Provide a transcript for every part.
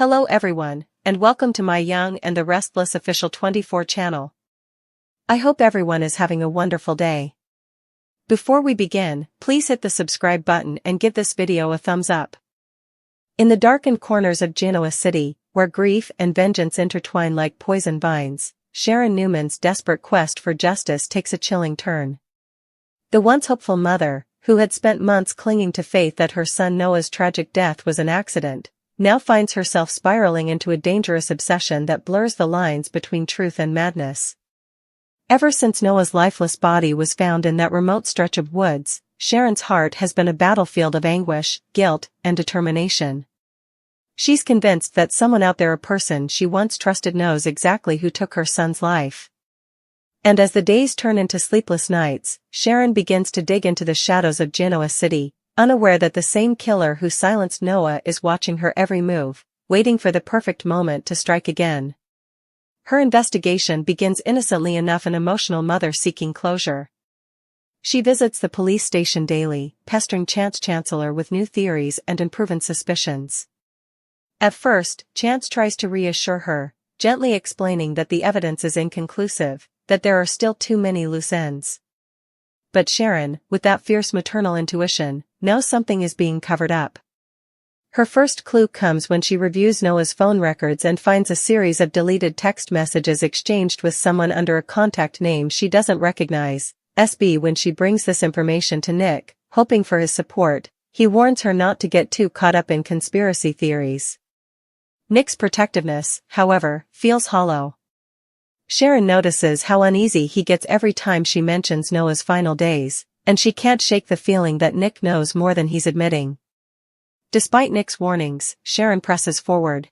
Hello everyone, and welcome to my Young and the Restless official 24 channel. I hope everyone is having a wonderful day. Before we begin, please hit the subscribe button and give this video a thumbs up. In the darkened corners of Genoa City, where grief and vengeance intertwine like poison vines, Sharon Newman's desperate quest for justice takes a chilling turn. The once hopeful mother, who had spent months clinging to faith that her son Noah's tragic death was an accident, now finds herself spiraling into a dangerous obsession that blurs the lines between truth and madness. Ever since Noah's lifeless body was found in that remote stretch of woods, Sharon's heart has been a battlefield of anguish, guilt, and determination. She's convinced that someone out there, a person she once trusted, knows exactly who took her son's life. And as the days turn into sleepless nights, Sharon begins to dig into the shadows of Genoa City, unaware that the same killer who silenced Noah is watching her every move, waiting for the perfect moment to strike again. Her investigation begins innocently enough, an emotional mother seeking closure. She visits the police station daily, pestering Chance Chancellor with new theories and unproven suspicions. At first, Chance tries to reassure her, gently explaining that the evidence is inconclusive, that there are still too many loose ends. But Sharon, with that fierce maternal intuition, knows something is being covered up. Her first clue comes when she reviews Noah's phone records and finds a series of deleted text messages exchanged with someone under a contact name she doesn't recognize. When she brings this information to Nick, hoping for his support, he warns her not to get too caught up in conspiracy theories. Nick's protectiveness, however, feels hollow. Sharon notices how uneasy he gets every time she mentions Noah's final days, and she can't shake the feeling that Nick knows more than he's admitting. Despite Nick's warnings, Sharon presses forward.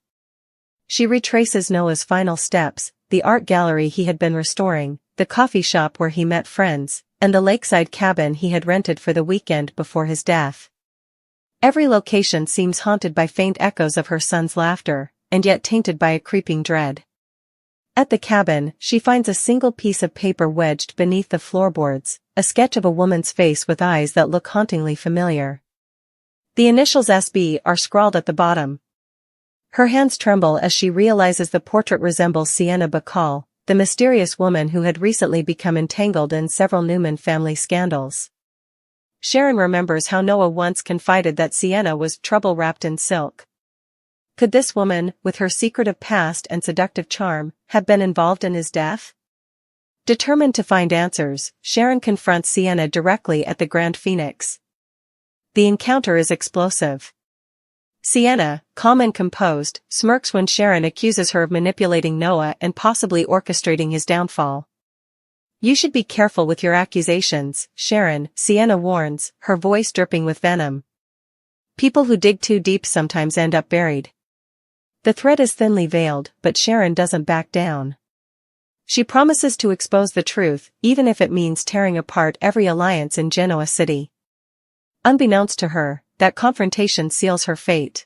She retraces Noah's final steps, the art gallery he had been restoring, the coffee shop where he met friends, and the lakeside cabin he had rented for the weekend before his death. Every location seems haunted by faint echoes of her son's laughter, and yet tainted by a creeping dread. At the cabin, she finds a single piece of paper wedged beneath the floorboards, a sketch of a woman's face with eyes that look hauntingly familiar. The initials SB are scrawled at the bottom. Her hands tremble as she realizes the portrait resembles Sienna Bacall, the mysterious woman who had recently become entangled in several Newman family scandals. Sharon remembers how Noah once confided that Sienna was trouble wrapped in silk. Could this woman, with her secretive past and seductive charm, have been involved in his death? Determined to find answers, Sharon confronts Sienna directly at the Grand Phoenix. The encounter is explosive. Sienna, calm and composed, smirks when Sharon accuses her of manipulating Noah and possibly orchestrating his downfall. "You should be careful with your accusations, Sharon," Sienna warns, her voice dripping with venom. "People who dig too deep sometimes end up buried." The threat is thinly veiled, but Sharon doesn't back down. She promises to expose the truth, even if it means tearing apart every alliance in Genoa City. Unbeknownst to her, that confrontation seals her fate.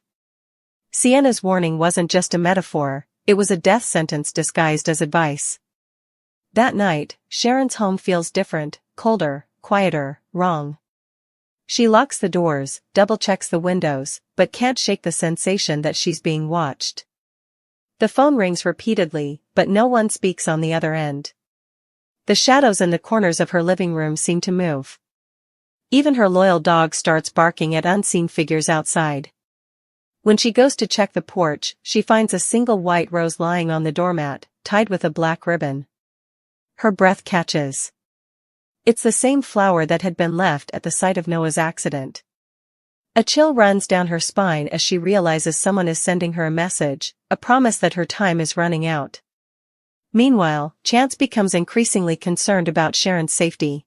Sienna's warning wasn't just a metaphor, it was a death sentence disguised as advice. That night, Sharon's home feels different, colder, quieter, wrong. She locks the doors, double-checks the windows, but can't shake the sensation that she's being watched. The phone rings repeatedly, but no one speaks on the other end. The shadows in the corners of her living room seem to move. Even her loyal dog starts barking at unseen figures outside. When she goes to check the porch, she finds a single white rose lying on the doormat, tied with a black ribbon. Her breath catches. It's the same flower that had been left at the site of Noah's accident. A chill runs down her spine as she realizes someone is sending her a message, a promise that her time is running out. Meanwhile, Chance becomes increasingly concerned about Sharon's safety.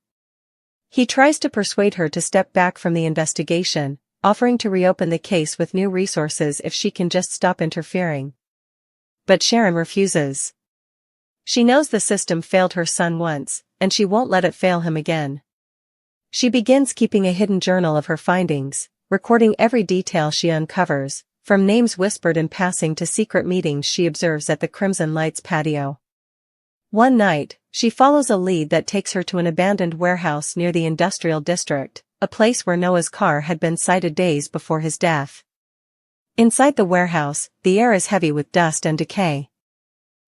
He tries to persuade her to step back from the investigation, offering to reopen the case with new resources if she can just stop interfering. But Sharon refuses. She knows the system failed her son once, and she won't let it fail him again. She begins keeping a hidden journal of her findings, recording every detail she uncovers, from names whispered in passing to secret meetings she observes at the Crimson Lights patio. One night, she follows a lead that takes her to an abandoned warehouse near the industrial district, a place where Noah's car had been sighted days before his death. Inside the warehouse, the air is heavy with dust and decay.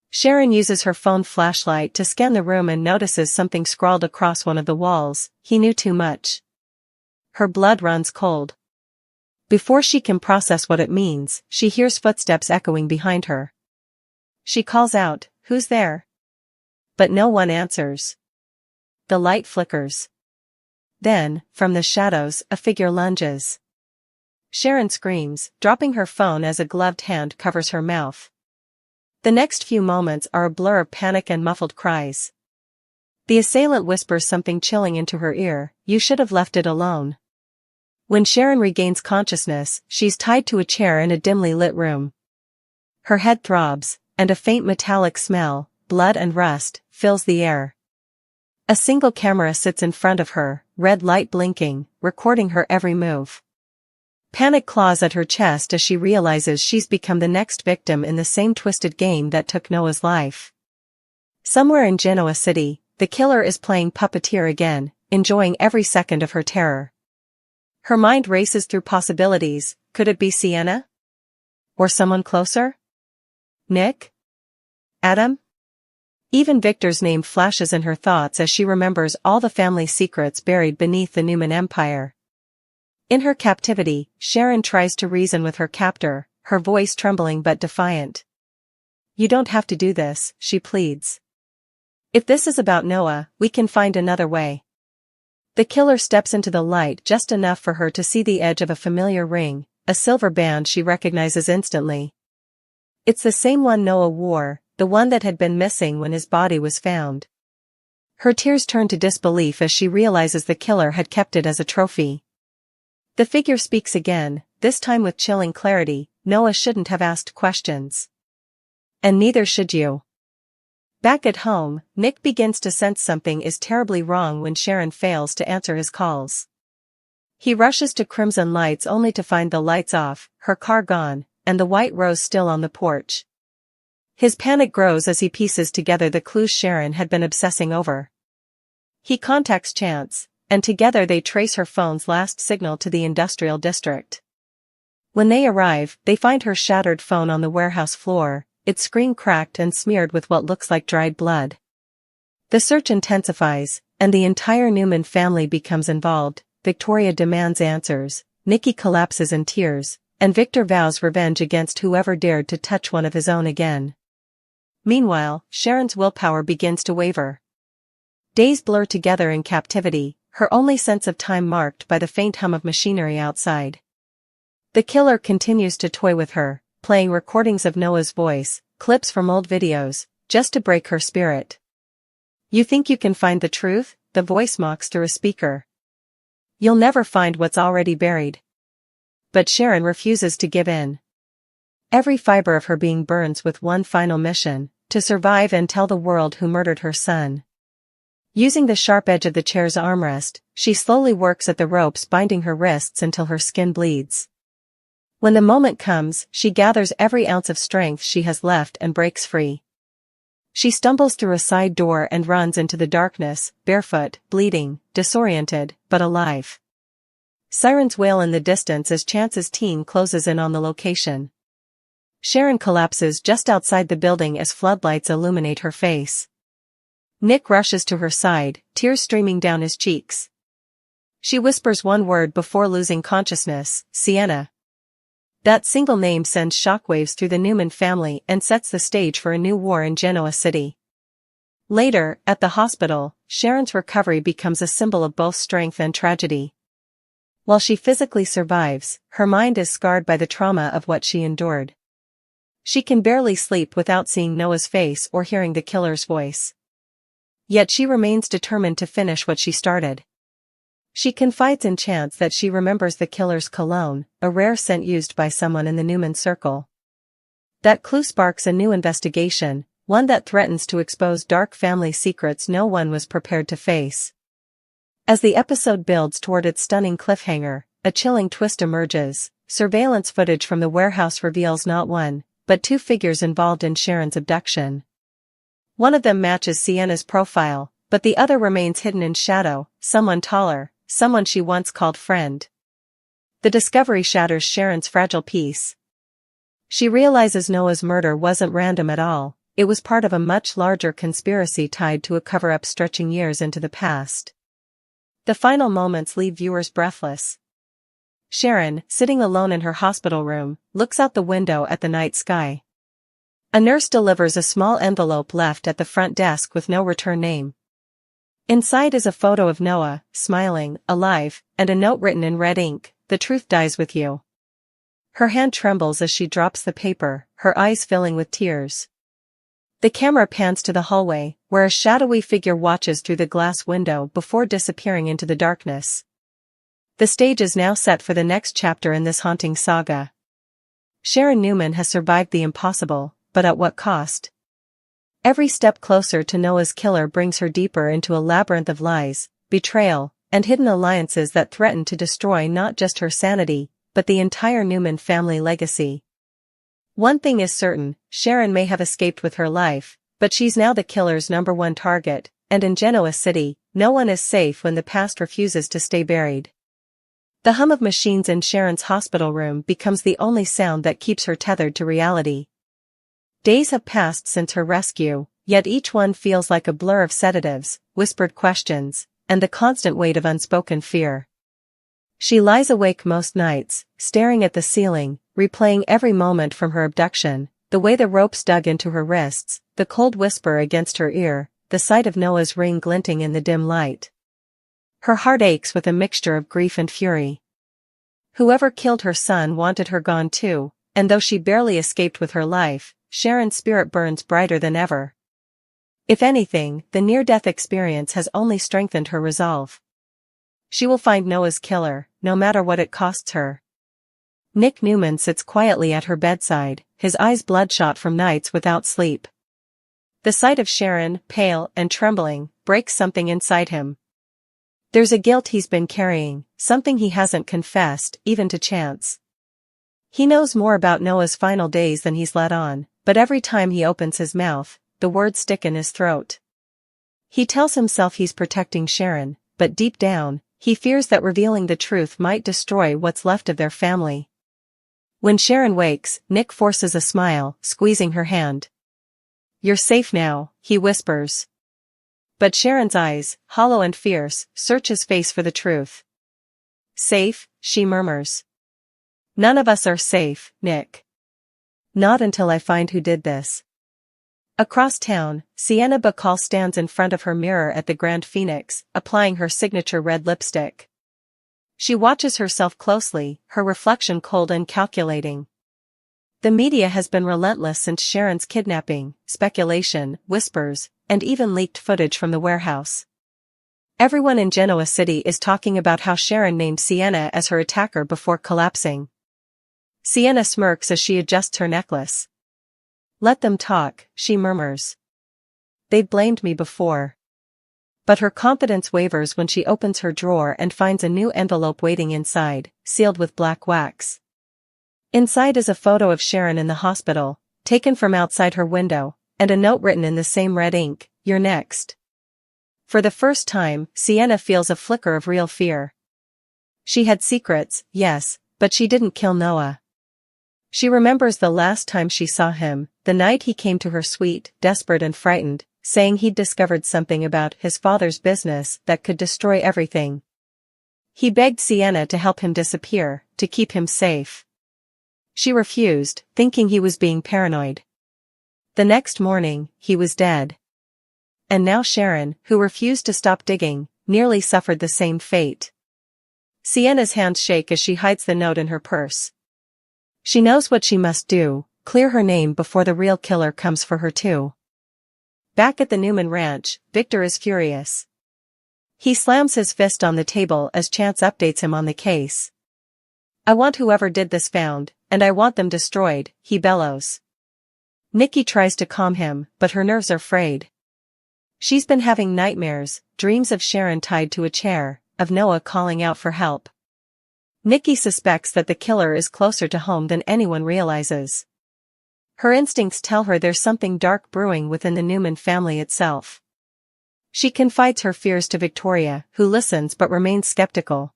Sharon uses her phone flashlight to scan the room and notices something scrawled across one of the walls. He knew too much. Her blood runs cold. Before she can process what it means, she hears footsteps echoing behind her. She calls out, "Who's there?" But no one answers. The light flickers. Then, from the shadows, a figure lunges. Sharon screams, dropping her phone as a gloved hand covers her mouth. The next few moments are a blur of panic and muffled cries. The assailant whispers something chilling into her ear, "You should have left it alone." When Sharon regains consciousness, she's tied to a chair in a dimly lit room. Her head throbs, and a faint metallic smell, blood and rust, fills the air. A single camera sits in front of her, red light blinking, recording her every move. Panic claws at her chest as she realizes she's become the next victim in the same twisted game that took Noah's life. Somewhere in Genoa City, the killer is playing puppeteer again, enjoying every second of her terror. Her mind races through possibilities. Could it be Sienna? Or someone closer? Nick? Adam? Even Victor's name flashes in her thoughts as she remembers all the family secrets buried beneath the Newman Empire. In her captivity, Sharon tries to reason with her captor, her voice trembling but defiant. "You don't have to do this," she pleads. "If this is about Noah, we can find another way." The killer steps into the light just enough for her to see the edge of a familiar ring, a silver band she recognizes instantly. It's the same one Noah wore, the one that had been missing when his body was found. Her tears turn to disbelief as she realizes the killer had kept it as a trophy. The figure speaks again, this time with chilling clarity. "Noah shouldn't have asked questions. And neither should you." Back at home, Nick begins to sense something is terribly wrong when Sharon fails to answer his calls. He rushes to Crimson Lights only to find the lights off, her car gone, and the white rose still on the porch. His panic grows as he pieces together the clues Sharon had been obsessing over. He contacts Chance, and together they trace her phone's last signal to the industrial district. When they arrive, they find her shattered phone on the warehouse floor, its screen cracked and smeared with what looks like dried blood. The search intensifies, and the entire Newman family becomes involved. Victoria demands answers, Nikki collapses in tears, and Victor vows revenge against whoever dared to touch one of his own again. Meanwhile, Sharon's willpower begins to waver. Days blur together in captivity, her only sense of time marked by the faint hum of machinery outside. The killer continues to toy with her, playing recordings of Noah's voice, clips from old videos, just to break her spirit. "You think you can find the truth?" the voice mocks through a speaker. "You'll never find what's already buried." But Sharon refuses to give in. Every fiber of her being burns with one final mission, to survive and tell the world who murdered her son. Using the sharp edge of the chair's armrest, she slowly works at the ropes binding her wrists until her skin bleeds. When the moment comes, she gathers every ounce of strength she has left and breaks free. She stumbles through a side door and runs into the darkness, barefoot, bleeding, disoriented, but alive. Sirens wail in the distance as Chance's team closes in on the location. Sharon collapses just outside the building as floodlights illuminate her face. Nick rushes to her side, tears streaming down his cheeks. She whispers one word before losing consciousness, "Sienna." That single name sends shockwaves through the Newman family and sets the stage for a new war in Genoa City. Later, at the hospital, Sharon's recovery becomes a symbol of both strength and tragedy. While she physically survives, her mind is scarred by the trauma of what she endured. She can barely sleep without seeing Noah's face or hearing the killer's voice. Yet she remains determined to finish what she started. She confides in Chance that she remembers the killer's cologne, a rare scent used by someone in the Newman circle. That clue sparks a new investigation, one that threatens to expose dark family secrets no one was prepared to face. As the episode builds toward its stunning cliffhanger, a chilling twist emerges. Surveillance footage from the warehouse reveals not one, but two figures involved in Sharon's abduction. One of them matches Sienna's profile, but the other remains hidden in shadow, someone taller, someone she once called friend. The discovery shatters Sharon's fragile peace. She realizes Noah's murder wasn't random at all, it was part of a much larger conspiracy tied to a cover-up stretching years into the past. The final moments leave viewers breathless. Sharon, sitting alone in her hospital room, looks out the window at the night sky. A nurse delivers a small envelope left at the front desk with no return name. Inside is a photo of Noah, smiling, alive, and a note written in red ink, "The truth dies with you." Her hand trembles as she drops the paper, her eyes filling with tears. The camera pans to the hallway, where a shadowy figure watches through the glass window before disappearing into the darkness. The stage is now set for the next chapter in this haunting saga. Sharon Newman has survived the impossible, but at what cost? Every step closer to Noah's killer brings her deeper into a labyrinth of lies, betrayal, and hidden alliances that threaten to destroy not just her sanity, but the entire Newman family legacy. One thing is certain, Sharon may have escaped with her life, but she's now the killer's #1 target, and in Genoa City, no one is safe when the past refuses to stay buried. The hum of machines in Sharon's hospital room becomes the only sound that keeps her tethered to reality. Days have passed since her rescue, yet each one feels like a blur of sedatives, whispered questions, and the constant weight of unspoken fear. She lies awake most nights, staring at the ceiling, replaying every moment from her abduction, the way the ropes dug into her wrists, the cold whisper against her ear, the sight of Noah's ring glinting in the dim light. Her heart aches with a mixture of grief and fury. Whoever killed her son wanted her gone too, and though she barely escaped with her life, Sharon's spirit burns brighter than ever. If anything, the near-death experience has only strengthened her resolve. She will find Noah's killer, no matter what it costs her. Nick Newman sits quietly at her bedside, his eyes bloodshot from nights without sleep. The sight of Sharon, pale and trembling, breaks something inside him. There's a guilt he's been carrying, something he hasn't confessed, even to Chance. He knows more about Noah's final days than he's let on, but every time he opens his mouth, the words stick in his throat. He tells himself he's protecting Sharon, but deep down, he fears that revealing the truth might destroy what's left of their family. When Sharon wakes, Nick forces a smile, squeezing her hand. "You're safe now," he whispers. But Sharon's eyes, hollow and fierce, search his face for the truth. "Safe?" she murmurs. "None of us are safe, Nick. Not until I find who did this." Across town, Sienna Bacall stands in front of her mirror at the Grand Phoenix, applying her signature red lipstick. She watches herself closely, her reflection cold and calculating. The media has been relentless since Sharon's kidnapping, speculation, whispers, and even leaked footage from the warehouse. Everyone in Genoa City is talking about how Sharon named Sienna as her attacker before collapsing. Sienna smirks as she adjusts her necklace. "Let them talk," she murmurs. "They've blamed me before." But her confidence wavers when she opens her drawer and finds a new envelope waiting inside, sealed with black wax. Inside is a photo of Sharon in the hospital, taken from outside her window, and a note written in the same red ink, "You're next." For the first time, Sienna feels a flicker of real fear. She had secrets, yes, but she didn't kill Noah. She remembers the last time she saw him, the night he came to her suite, desperate and frightened, saying he'd discovered something about his father's business that could destroy everything. He begged Sienna to help him disappear, to keep him safe. She refused, thinking he was being paranoid. The next morning, he was dead. And now Sharon, who refused to stop digging, nearly suffered the same fate. Sienna's hands shake as she hides the note in her purse. She knows what she must do, clear her name before the real killer comes for her too. Back at the Newman ranch, Victor is furious. He slams his fist on the table as Chance updates him on the case. "I want whoever did this found, and I want them destroyed," he bellows. Nikki tries to calm him, but her nerves are frayed. She's been having nightmares, dreams of Sharon tied to a chair, of Noah calling out for help. Nikki suspects that the killer is closer to home than anyone realizes. Her instincts tell her there's something dark brewing within the Newman family itself. She confides her fears to Victoria, who listens but remains skeptical.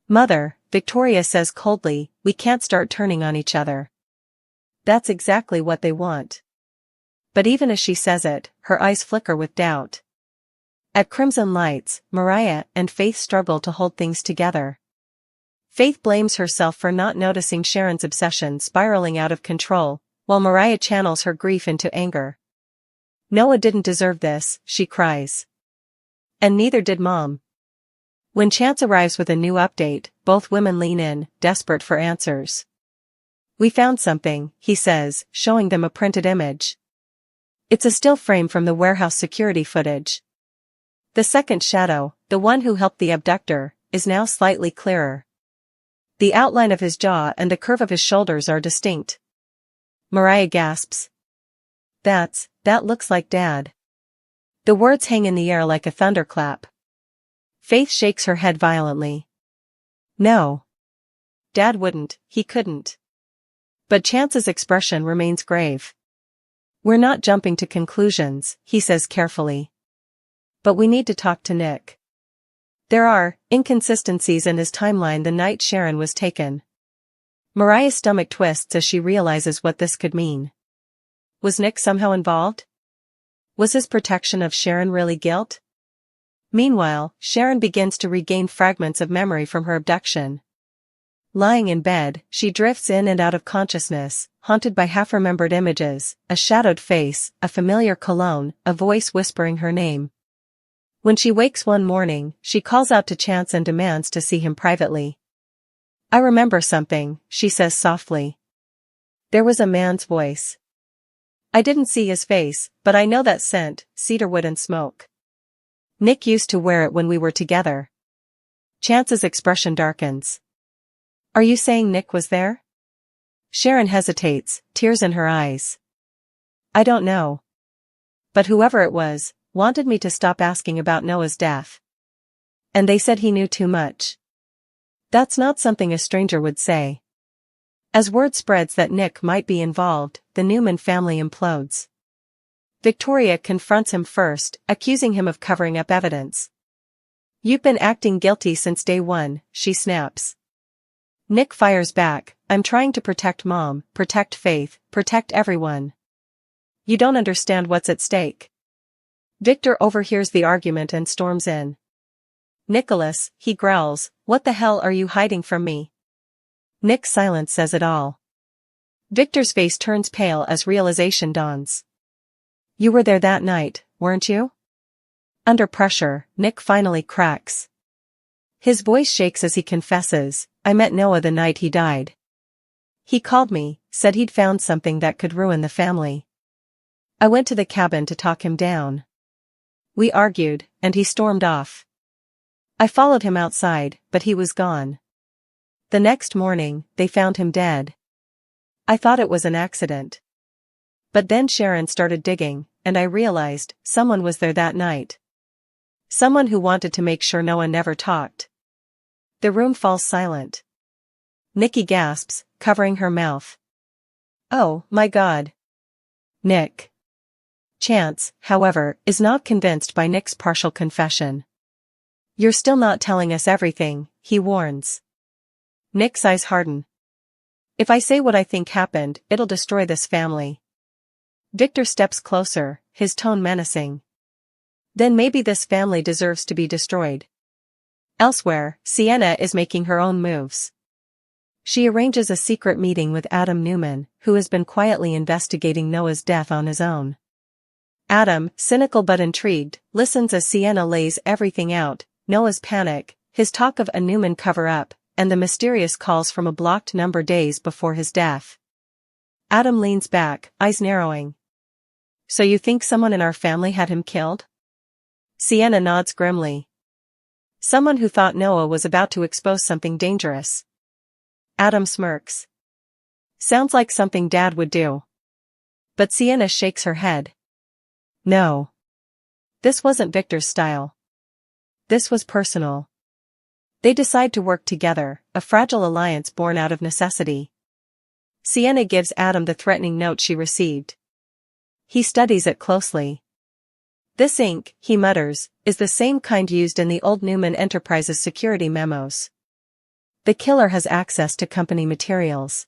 "Mother," Victoria says coldly, "we can't start turning on each other. That's exactly what they want. But even as she says it, her eyes flicker with doubt. At Crimson Lights, Mariah and Faith struggle to hold things together. Faith blames herself for not noticing Sharon's obsession spiraling out of control, while Mariah channels her grief into anger. Noah didn't deserve this, she cries. And neither did Mom. When Chance arrives with a new update, both women lean in, desperate for answers. We found something, he says, showing them a printed image. It's a still frame from the warehouse security footage. The second shadow, the one who helped the abductor, is now slightly clearer. The outline of his jaw and the curve of his shoulders are distinct. Mariah gasps. That looks like Dad. The words hang in the air like a thunderclap. Faith shakes her head violently. No. Dad wouldn't, he couldn't. But Chance's expression remains grave. We're not jumping to conclusions, he says carefully. But we need to talk to Nick. There are inconsistencies in his timeline the night Sharon was taken. Mariah's stomach twists as she realizes what this could mean. Was Nick somehow involved? Was his protection of Sharon really guilt? Meanwhile, Sharon begins to regain fragments of memory from her abduction. Lying in bed, she drifts in and out of consciousness, haunted by half-remembered images, a shadowed face, a familiar cologne, a voice whispering her name. When she wakes one morning, she calls out to Chance and demands to see him privately. I remember something, she says softly. There was a man's voice. I didn't see his face, but I know that scent, cedarwood and smoke. Nick used to wear it when we were together. Chance's expression darkens. Are you saying Nick was there? Sharon hesitates, tears in her eyes. I don't know. But whoever it was, wanted me to stop asking about Noah's death. And they said he knew too much. That's not something a stranger would say. As word spreads that Nick might be involved, the Newman family implodes. Victoria confronts him first, accusing him of covering up evidence. You've been acting guilty since day one, she snaps. Nick fires back, I'm trying to protect Mom, protect Faith, protect everyone. You don't understand what's at stake. Victor overhears the argument and storms in. Nicholas, he growls, what the hell are you hiding from me? Nick's silence says it all. Victor's face turns pale as realization dawns. You were there that night, weren't you? Under pressure, Nick finally cracks. His voice shakes as he confesses, I met Noah the night he died. He called me, said he'd found something that could ruin the family. I went to the cabin to talk him down. We argued, and he stormed off. I followed him outside, but he was gone. The next morning, they found him dead. I thought it was an accident. But then Sharon started digging, and I realized someone was there that night. Someone who wanted to make sure Noah never talked. The room falls silent. Nikki gasps, covering her mouth. Oh, my God. Nick. Chance, however, is not convinced by Nick's partial confession. You're still not telling us everything, he warns. Nick's eyes harden. If I say what I think happened, it'll destroy this family. Victor steps closer, his tone menacing. Then maybe this family deserves to be destroyed. Elsewhere, Sienna is making her own moves. She arranges a secret meeting with Adam Newman, who has been quietly investigating Noah's death on his own. Adam, cynical but intrigued, listens as Sienna lays everything out, Noah's panic, his talk of a Newman cover-up, and the mysterious calls from a blocked number days before his death. Adam leans back, eyes narrowing. So you think someone in our family had him killed? Sienna nods grimly. Someone who thought Noah was about to expose something dangerous. Adam smirks. Sounds like something Dad would do. But Sienna shakes her head. No. This wasn't Victor's style. This was personal. They decide to work together, a fragile alliance born out of necessity. Sienna gives Adam the threatening note she received. He studies it closely. This ink, he mutters, is the same kind used in the old Newman Enterprises security memos. The killer has access to company materials.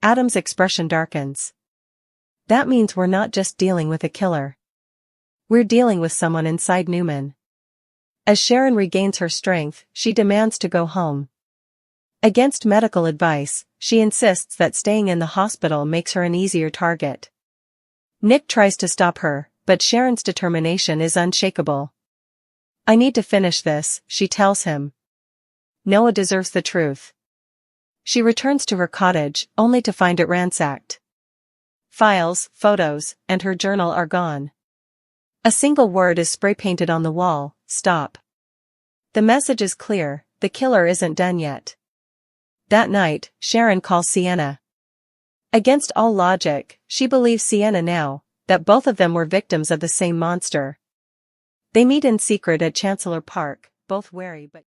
Adam's expression darkens. That means we're not just dealing with a killer. We're dealing with someone inside Newman. As Sharon regains her strength, she demands to go home. Against medical advice, she insists that staying in the hospital makes her an easier target. Nick tries to stop her, but Sharon's determination is unshakable. I need to finish this, she tells him. Noah deserves the truth. She returns to her cottage, only to find it ransacked. Files, photos, and her journal are gone. A single word is spray-painted on the wall: stop. The message is clear: the killer isn't done yet. That night, Sharon calls Sienna. Against all logic, she believes Sienna now, that both of them were victims of the same monster. They meet in secret at Chancellor Park, both wary but